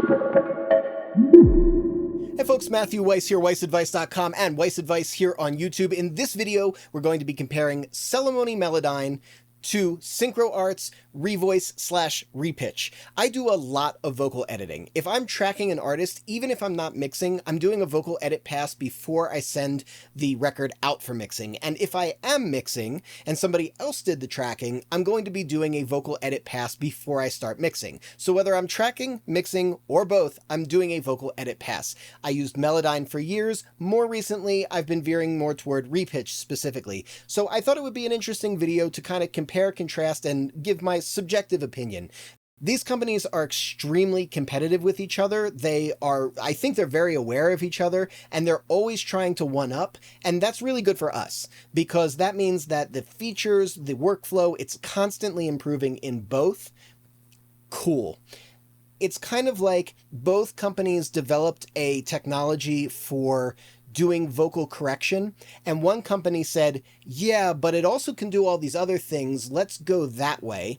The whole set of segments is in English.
Hey folks, Matthew Weiss here, WeissAdvice.com and Weiss Advice here on YouTube. In this video, we're going to be comparing Celemony Melodyne to SynchroArts ReVoice/Repitch. I do a lot of vocal editing. If I'm tracking an artist, even if I'm not mixing, I'm doing a vocal edit pass before I send the record out for mixing. And if I am mixing and somebody else did the tracking, I'm going to be doing a vocal edit pass before I start mixing. So whether I'm tracking, mixing, or both, I'm doing a vocal edit pass. I used Melodyne for years. More recently, I've been veering more toward Repitch specifically. So I thought it would be an interesting video to kind of compare, contrast, and give my subjective opinion. These companies are extremely competitive with each other. I think they're very aware of each other, and they're always trying to one up, and that's really good for us, because that means that the features, the workflow, it's constantly improving in both. Cool. It's kind of like both companies developed a technology for doing vocal correction, and one company said, yeah, but it also can do all these other things, let's go that way.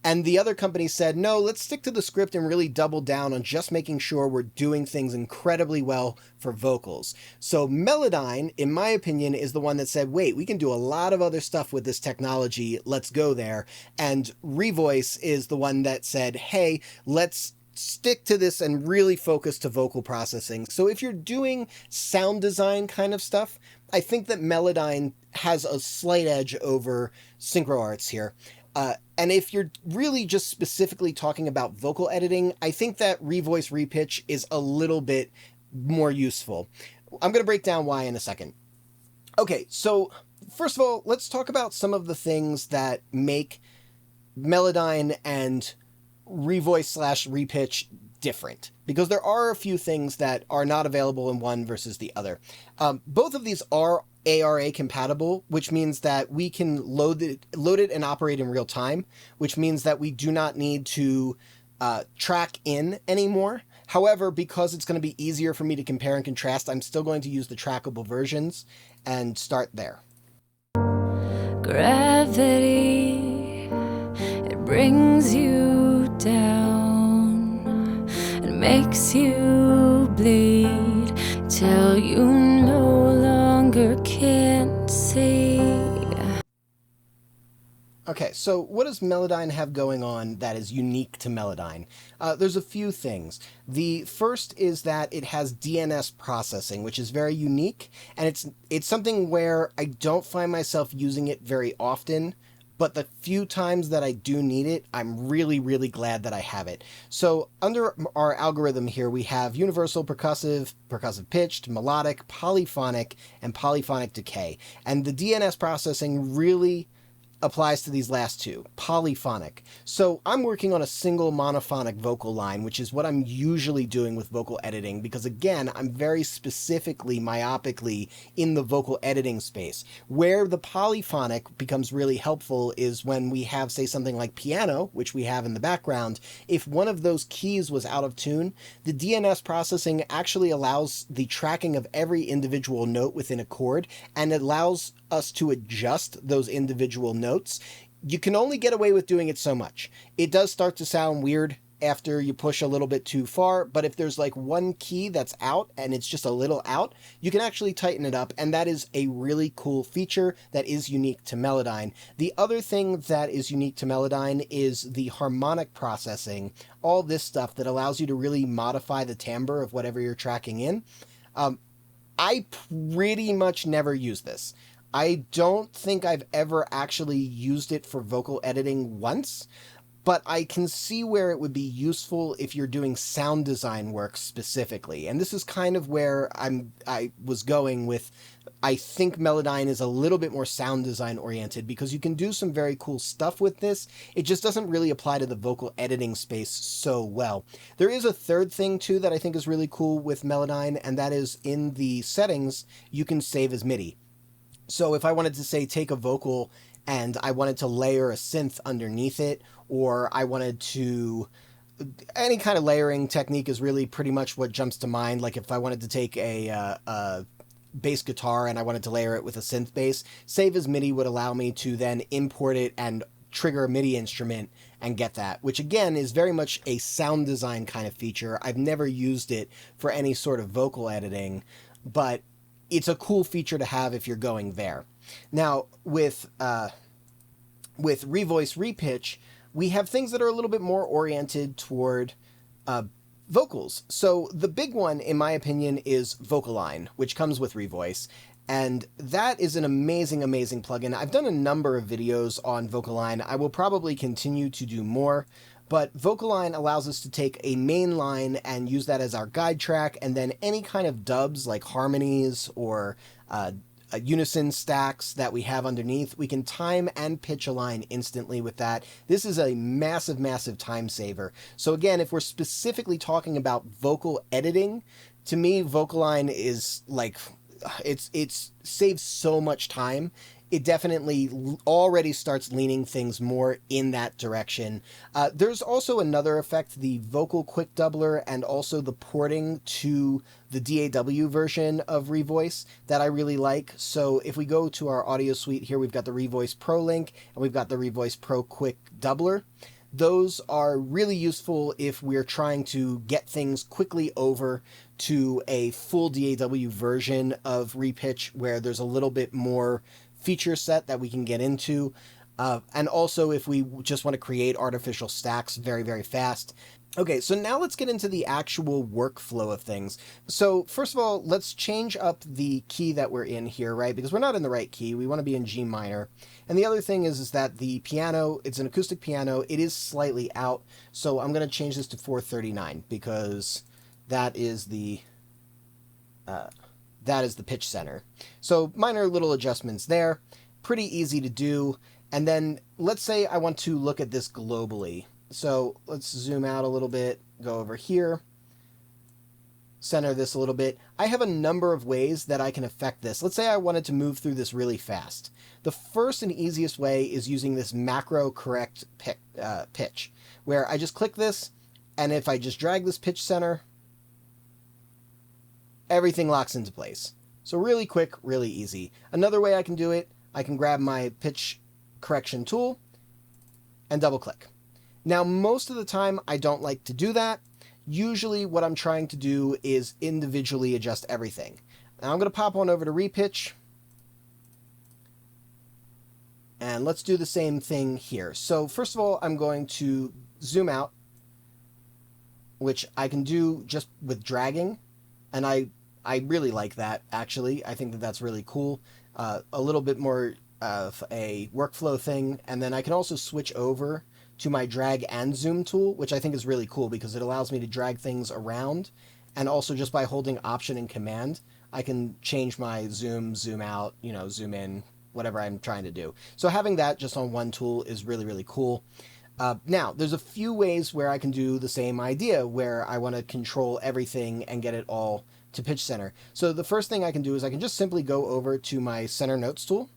And the other company said, no, let's stick to the script and really double down on just making sure we're doing things incredibly well for vocals. So Melodyne, in my opinion, is the one that said, wait, we can do a lot of other stuff with this technology, let's go there. And ReVoice is the one that said, hey, let's stick to this and really focus to vocal processing. So if you're doing sound design kind of stuff, I think that Melodyne has a slight edge over SynchroArts here. And if you're really just specifically talking about vocal editing, I think that ReVoice Repitch is a little bit more useful. I'm going to break down why in a second. Okay, so first of all, let's talk about some of the things that make Melodyne and ReVoice/Repitch different, because there are a few things that are not available in one versus the other. Both of these are ARA compatible, which means that we can load it and operate in real time, which means that we do not need to track in anymore. However, because it's going to be easier for me to compare and contrast, I'm still going to use the trackable versions and start there. Gravity, it brings you down and makes you bleed till you no longer can see. Okay, so what does Melodyne have going on that is unique to Melodyne? There's a few things. The first is that it has DNS processing, which is very unique, and it's something where I don't find myself using it very often, but the few times that I do need it, I'm really, really glad that I have it. So under our algorithm here, we have universal percussive, percussive pitched, melodic, polyphonic, and polyphonic decay. And the DNS processing really applies to these last two, polyphonic. So I'm working on a single monophonic vocal line, which is what I'm usually doing with vocal editing, because again, I'm very specifically myopically in the vocal editing space. Where the polyphonic becomes really helpful is when we have, say, something like piano, which we have in the background. If one of those keys was out of tune, the DNS processing actually allows the tracking of every individual note within a chord, and it allows us to adjust those individual notes. You can only get away with doing it so much. It does start to sound weird after you push a little bit too far, but if there's like one key that's out and it's just a little out, you can actually tighten it up, and that is a really cool feature that is unique to Melodyne. The other thing that is unique to Melodyne is the harmonic processing, all this stuff that allows you to really modify the timbre of whatever you're tracking in. I pretty much never use this. I don't think I've ever actually used it for vocal editing once, but I can see where it would be useful if you're doing sound design work specifically. And this is kind of where I was going with, I think Melodyne is a little bit more sound design oriented, because you can do some very cool stuff with this. It just doesn't really apply to the vocal editing space so well. There is a third thing too that I think is really cool with Melodyne, and that is in the settings, you can save as MIDI. So if I wanted to, say, take a vocal and I wanted to layer a synth underneath it, or I wanted to, any kind of layering technique is really pretty much what jumps to mind. Like if I wanted to take a bass guitar and I wanted to layer it with a synth bass, save as MIDI would allow me to then import it and trigger a MIDI instrument and get that, which again is very much a sound design kind of feature. I've never used it for any sort of vocal editing, but it's a cool feature to have if you're going there. Now, with ReVoice Repitch, we have things that are a little bit more oriented toward vocals. So the big one, in my opinion, is Vocaline, which comes with ReVoice. And that is an amazing, amazing plugin. I've done a number of videos on Vocaline. I will probably continue to do more, but Vocaline allows us to take a main line and use that as our guide track, and then any kind of dubs like harmonies or unison stacks that we have underneath, we can time and pitch align instantly with that. This is a massive, massive time saver. So again, if we're specifically talking about vocal editing, to me, Vocaline is like, it's saves so much time. It definitely already starts leaning things more in that direction. There's also another effect, the vocal quick doubler, and also the porting to the DAW version of ReVoice that I really like. So if we go to our audio suite here, we've got the ReVoice Pro link, and we've got the ReVoice Pro quick doubler. Those are really useful if we're trying to get things quickly over to a full DAW version of Repitch where there's a little bit more feature set that we can get into. And also if we just want to create artificial stacks very, very fast. Okay, so now let's get into the actual workflow of things. So first of all, let's change up the key that we're in here, right? Because we're not in the right key. We want to be in G minor. And the other thing is that the piano, it's an acoustic piano. It is slightly out. So I'm going to change this to 439 because that is the pitch center. So minor little adjustments there. Pretty easy to do. And then let's say I want to look at this globally. So let's zoom out a little bit, go over here, center this a little bit. I have a number of ways that I can affect this. Let's say I wanted to move through this really fast. The first and easiest way is using this macro correct pitch, where I just click this, and if I just drag this pitch center, everything locks into place. So really quick, really easy. Another way I can do it, I can grab my pitch correction tool and double click. Now, most of the time, I don't like to do that. Usually what I'm trying to do is individually adjust everything. Now I'm going to pop on over to Repitch. And let's do the same thing here. So first of all, I'm going to zoom out, which I can do just with dragging. And I really like that, actually. I think that that's really cool. A little bit more of a workflow thing. And then I can also switch over to my drag and zoom tool, which I think is really cool because it allows me to drag things around. And also just by holding Option and Command, I can change my zoom, zoom out, zoom in, whatever I'm trying to do. So having that just on one tool is really, really cool. Now, there's a few ways where I can do the same idea, where I want to control everything and get it all to pitch center. So the first thing I can do is I can just simply go over to my center notes tool,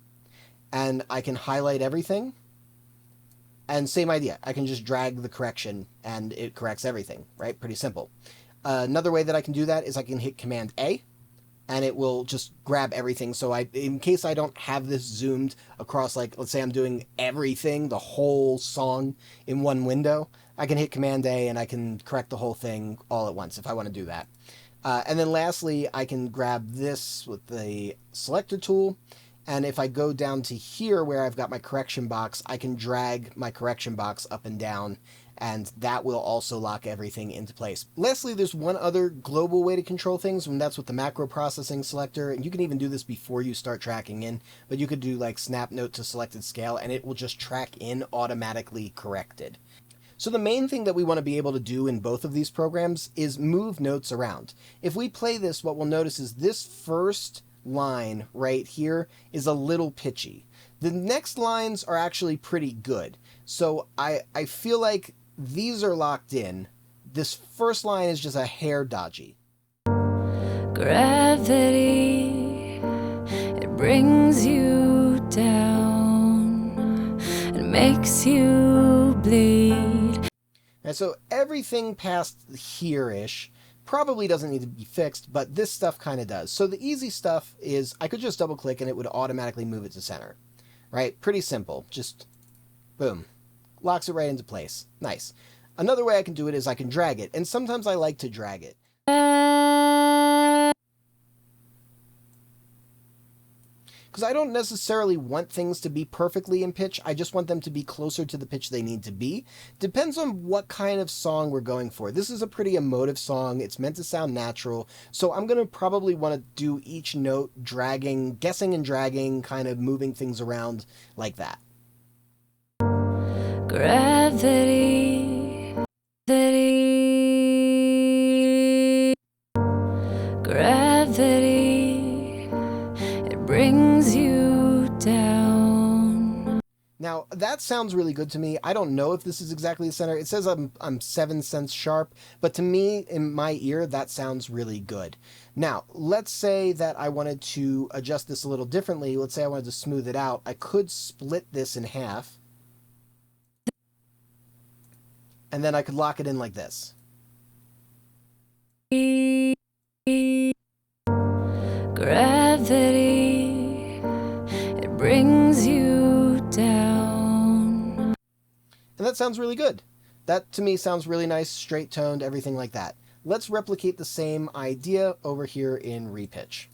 and I can highlight everything. And same idea, I can just drag the correction and it corrects everything, right? Pretty simple. Another way that I can do that is I can hit Command A and it will just grab everything. So in case I don't have this zoomed across, like let's say I'm doing everything, the whole song in one window, I can hit Command A and I can correct the whole thing all at once if I want to do that. And then lastly, I can grab this with the selector tool. And if I go down to here where I've got my correction box, I can drag my correction box up and down, and that will also lock everything into place. Lastly, there's one other global way to control things, and that's with the macro processing selector. And you can even do this before you start tracking in, but you could do like snap note to selected scale, and it will just track in automatically corrected. So the main thing that we want to be able to do in both of these programs is move notes around. If we play this, what we'll notice is this first line right here is a little pitchy. The next lines are actually pretty good. So I feel like these are locked in. This first line is just a hair dodgy. Gravity, it brings you down and makes you bleed. And so everything past here-ish probably doesn't need to be fixed, but this stuff kind of does. So the easy stuff is I could just double click and it would automatically move it to center, right? Pretty simple. Just Boom. Locks it right into place. Nice. Another way I can do it is I can drag it, and sometimes I like to drag it. Because I don't necessarily want things to be perfectly in pitch, I just want them to be closer to the pitch they need to be. Depends on what kind of song we're going for. This is a pretty emotive song, it's meant to sound natural, so I'm going to probably want to do each note dragging, guessing and dragging, kind of moving things around like that. Gravity, gravity, it brings you down. Now, that sounds really good to me. I don't know if this is exactly the center. It says I'm 7 cents sharp, but to me, in my ear, that sounds really good. Now, let's say that I wanted to adjust this a little differently. Let's say I wanted to smooth it out. I could split this in half, and then I could lock it in like this. Gravity, it brings you down. And that sounds really good. That, to me, sounds really nice, straight-toned, everything like that. Let's replicate the same idea over here in Repitch.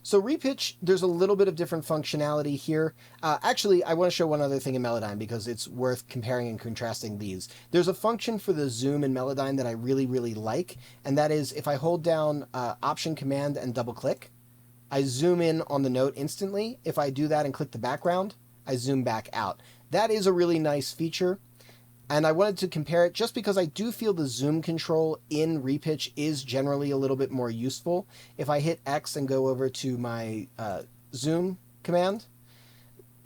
So Repitch, there's a little bit of different functionality here. Actually, I want to show one other thing in Melodyne because it's worth comparing and contrasting these. There's a function for the zoom in Melodyne that I really, really like, and that is if I hold down Option, Command, and double-click, I zoom in on the note instantly. If I do that and click the background, I zoom back out. That is a really nice feature. And I wanted to compare it just because I do feel the zoom control in Repitch is generally a little bit more useful. If I hit X and go over to my zoom command,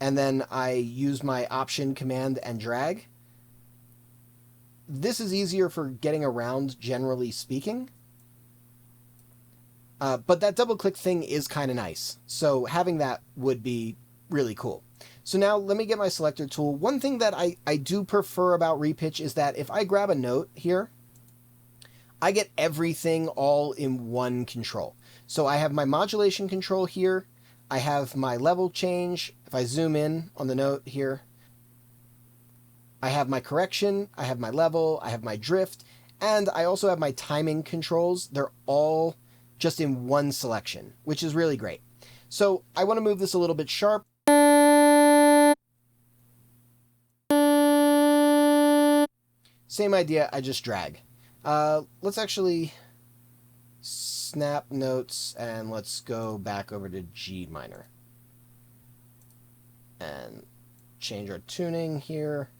and then I use my Option, Command, and drag, this is easier for getting around, generally speaking. But that double click thing is kind of nice. So having that would be really cool. So now let me get my selector tool. One thing that I do prefer about Repitch is that if I grab a note here, I get everything all in one control. So I have my modulation control here. I have my level change. If I zoom in on the note here, I have my correction, I have my level, I have my drift, and I also have my timing controls. They're all just in one selection, which is really great. So I want to move this a little bit sharp. Same idea, I just drag. Let's actually snap notes and let's go back over to G minor. And change our tuning here.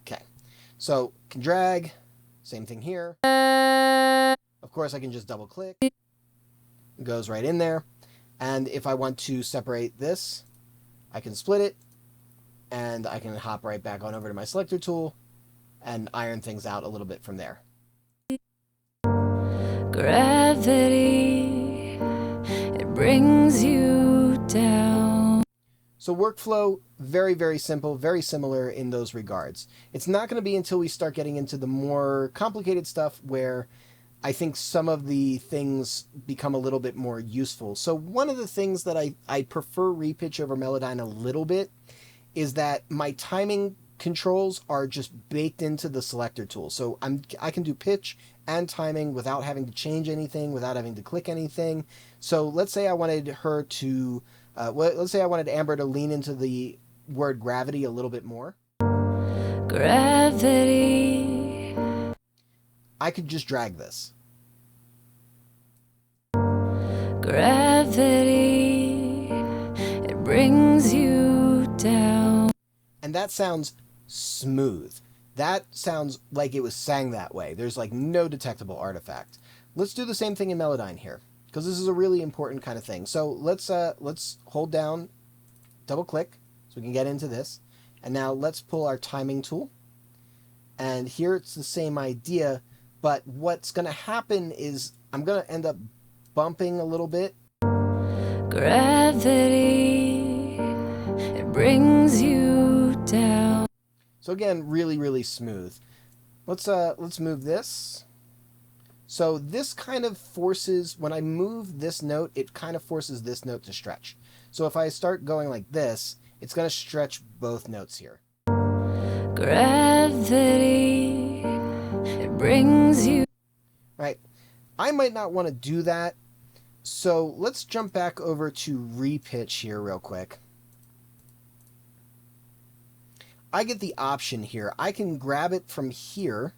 Okay, so can drag, same thing here. Of course I can just double click. It goes right in there. And if I want to separate this, I can split it. And I can hop right back on over to my selector tool and iron things out a little bit from there. Gravity, it brings you down. So workflow, very, very simple, very similar in those regards. It's not going to be until we start getting into the more complicated stuff where I think some of the things become a little bit more useful. So one of the things that I prefer Repitch over Melodyne a little bit is that my timing controls are just baked into the selector tool. So I can do pitch and timing without having to change anything, without having to click anything. So let's say I wanted her to, let's say I wanted Amber to lean into the word gravity a little bit more. Gravity. I could just drag this. Gravity, it brings you down. And that sounds smooth. That sounds like it was sang that way. There's like no detectable artifact. Let's do the same thing in Melodyne here, because this is a really important kind of thing. So let's hold down, double click, so we can get into this. And now let's pull our timing tool. And here it's the same idea, but what's going to happen is I'm going to end up bumping a little bit. Gravity, it brings you down. So again, really, really smooth. Let's move this. So this kind of forces, when I move this note, it kind of forces this note to stretch. So if I start going like this, it's going to stretch both notes here. Gravity, it brings you. Right? I might not want to do that. So let's jump back over to repitch here real quick. I get the option here. I can grab it from here,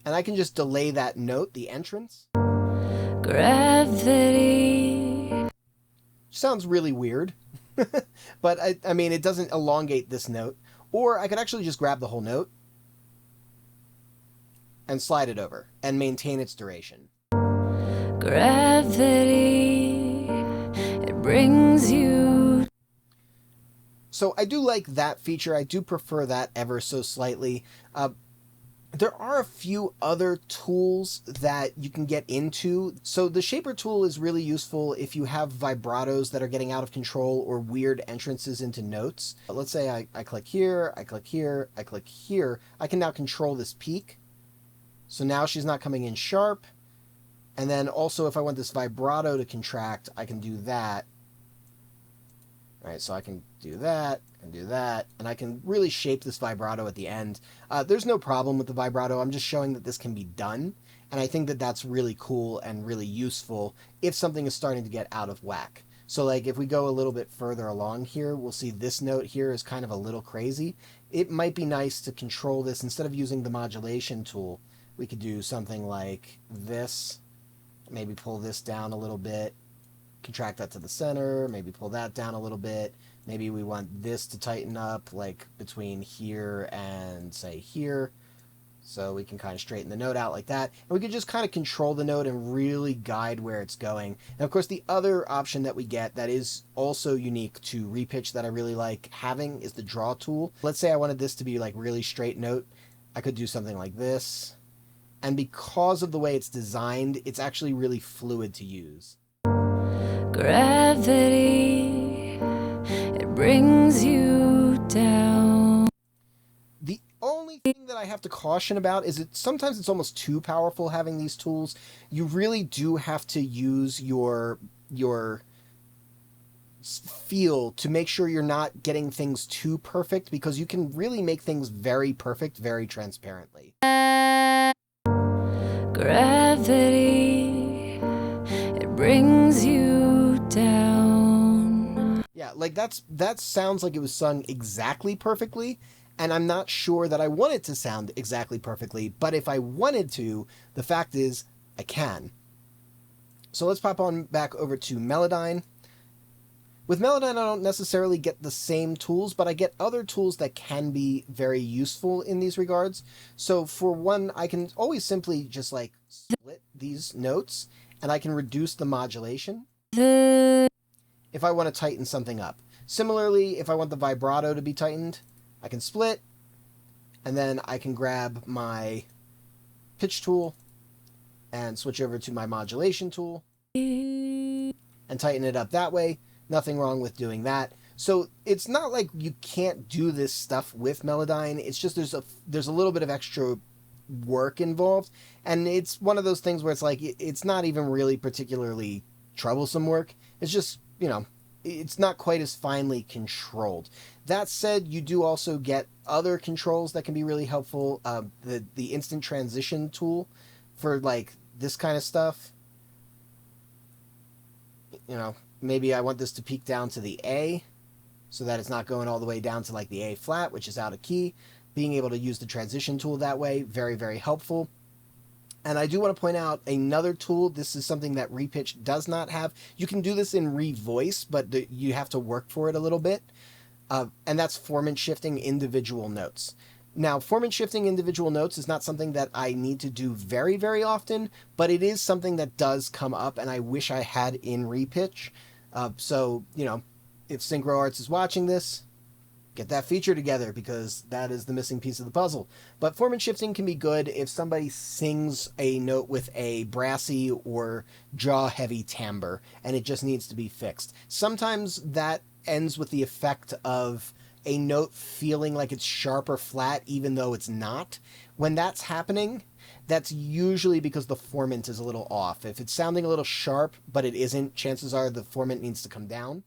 and I can just delay that note, the entrance. Gravity. Sounds really weird, but I mean, it doesn't elongate this note. Or I could actually just grab the whole note and slide it over and maintain its duration. Gravity, it brings you. So I do like that feature. I do prefer that ever so slightly. There are a few other tools that you can get into. So the shaper tool is really useful if you have vibratos that are getting out of control or weird entrances into notes. Let's say I click here, I click here, I click here. I can now control this peak. So now she's not coming in sharp. And then also if I want this vibrato to contract, I can do that. All right, so I can do that, and do that, and I can really shape this vibrato at the end. There's no problem with the vibrato. I'm just showing that this can be done, and I think that that's really cool and really useful if something is starting to get out of whack. So like if we go a little bit further along here, we'll see this note here is kind of a little crazy. It might be nice to control this. Instead of using the modulation tool, we could do something like this, maybe pull this down a little bit, contract that to the center, maybe pull that down a little bit. Maybe we want this to tighten up like between here and say here. So we can kind of straighten the note out like that. And we can just kind of control the note and really guide where it's going. And of course, the other option that we get that is also unique to Repitch that I really like having is the draw tool. Let's say I wanted this to be like really straight note. I could do something like this. And because of the way it's designed, it's actually really fluid to use. Gravity, it brings you down. The only thing that I have to caution about is sometimes it's almost too powerful having these tools. You really do have to use your feel to make sure you're not getting things too perfect, because you can really make things very perfect very transparently. Gravity, it brings you down. Yeah, like that sounds like it was sung exactly perfectly, and I'm not sure that I want it to sound exactly perfectly, but if I wanted to, the fact is I can. So let's pop on back over to Melodyne. With Melodyne, I don't necessarily get the same tools, but I get other tools that can be very useful in these regards. So for one, I can always simply just like split these notes, and I can reduce the modulation if I want to tighten something up. Similarly, if I want the vibrato to be tightened, I can split, and then I can grab my pitch tool and switch over to my modulation tool and tighten it up that way. Nothing wrong with doing that. So it's not like you can't do this stuff with Melodyne. It's just there's a little bit of extra work involved, and it's one of those things where it's like it's not even really particularly troublesome work. It's just, you know, it's not quite as finely controlled. That said, you do also get other controls that can be really helpful. The instant transition tool for like this kind of stuff. You know, maybe I want this to peak down to the A so that it's not going all the way down to like the A flat, which is out of key. Being able to use the transition tool that way, very, very helpful. And I do want to point out another tool. This is something that Repitch does not have. You can do this in ReVoice, but you have to work for it a little bit. And that's formant shifting individual notes. Now, formant shifting individual notes is not something that I need to do very, very often, but it is something that does come up, and I wish I had in Repitch. So, you know, if SynchroArts is watching this, get that feature together, because that is the missing piece of the puzzle. But formant shifting can be good if somebody sings a note with a brassy or jaw-heavy timbre, and it just needs to be fixed. Sometimes that ends with the effect of a note feeling like it's sharp or flat even though it's not. When that's happening, that's usually because the formant is a little off. If it's sounding a little sharp but it isn't, chances are the formant needs to come down.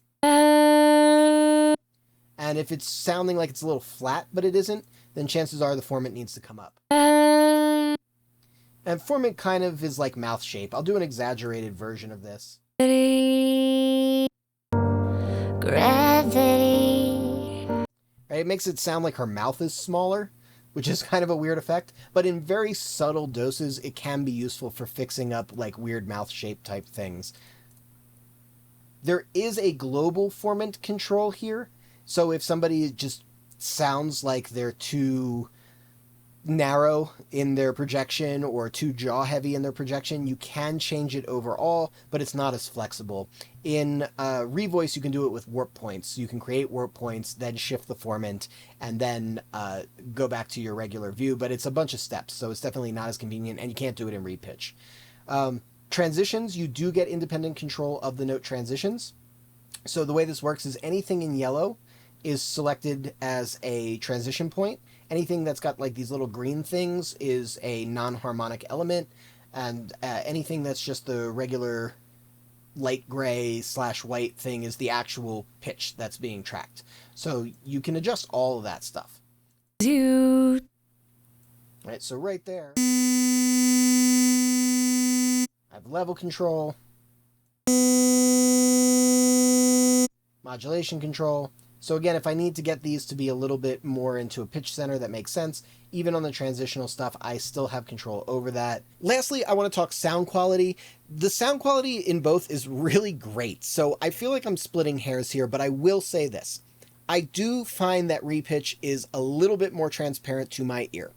And if it's sounding like it's a little flat but it isn't, then chances are the formant needs to come up. And formant kind of is like mouth shape. I'll do an exaggerated version of this. Gravity. Right? It makes it sound like her mouth is smaller, which is kind of a weird effect. But in very subtle doses, it can be useful for fixing up like weird mouth shape type things. There is a global formant control here. So if somebody just sounds like they're too narrow in their projection or too jaw heavy in their projection, you can change it overall, but it's not as flexible. In ReVoice, you can do it with warp points. You can create warp points, then shift the formant, and then go back to your regular view, but it's a bunch of steps, so it's definitely not as convenient, and you can't do it in Repitch. Transitions, you do get independent control of the note transitions. So the way this works is anything in yellow is selected as a transition point. Anything that's got like these little green things is a non-harmonic element, and anything that's just the regular light gray / white thing is the actual pitch that's being tracked. So you can adjust all of that stuff. Right, so right there, I have level control, modulation control. So again, if I need to get these to be a little bit more into a pitch center that makes sense, even on the transitional stuff, I still have control over that. Lastly, I want to talk sound quality. The sound quality in both is really great. So I feel like I'm splitting hairs here, but I will say this. I do find that Repitch is a little bit more transparent to my ear.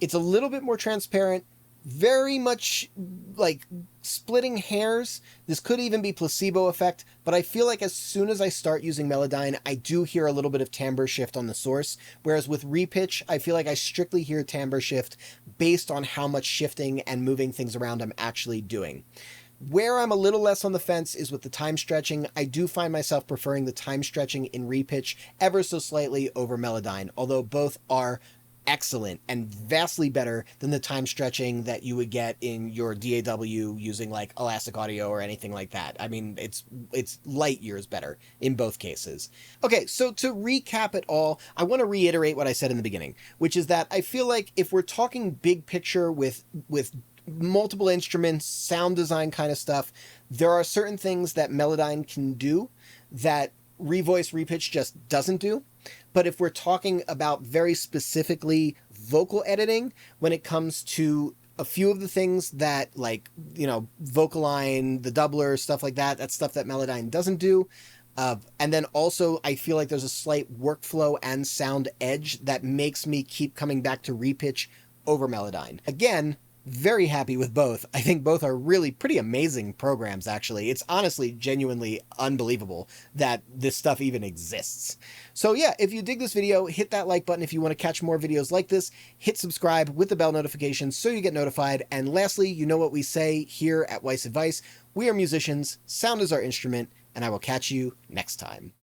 It's a little bit more transparent, very much like splitting hairs. This could even be placebo effect, but I feel like as soon as I start using Melodyne, I do hear a little bit of timbre shift on the source, whereas with Repitch, I feel like I strictly hear timbre shift based on how much shifting and moving things around I'm actually doing. Where I'm a little less on the fence is with the time stretching. I do find myself preferring the time stretching in Repitch ever so slightly over Melodyne, although both are excellent and vastly better than the time stretching that you would get in your DAW using like Elastic Audio or anything like that. I mean, it's light years better in both cases. Okay, so to recap it all, I want to reiterate what I said in the beginning, which is that I feel like if we're talking big picture with multiple instruments, sound design kind of stuff, there are certain things that Melodyne can do that ReVoice Repitch just doesn't do. But if we're talking about very specifically vocal editing, when it comes to a few of the things that, like, you know, vocal line, the doubler, stuff like that, that's stuff that Melodyne doesn't do. And then also, I feel like there's a slight workflow and sound edge that makes me keep coming back to Repitch over Melodyne. Again, very happy with both. I think both are really pretty amazing programs, actually. It's honestly genuinely unbelievable that this stuff even exists. So yeah, if you dig this video, hit that like button if you want to catch more videos like this. Hit subscribe with the bell notification so you get notified. And lastly, you know what we say here at Weiss Advice. We are musicians, sound is our instrument, and I will catch you next time.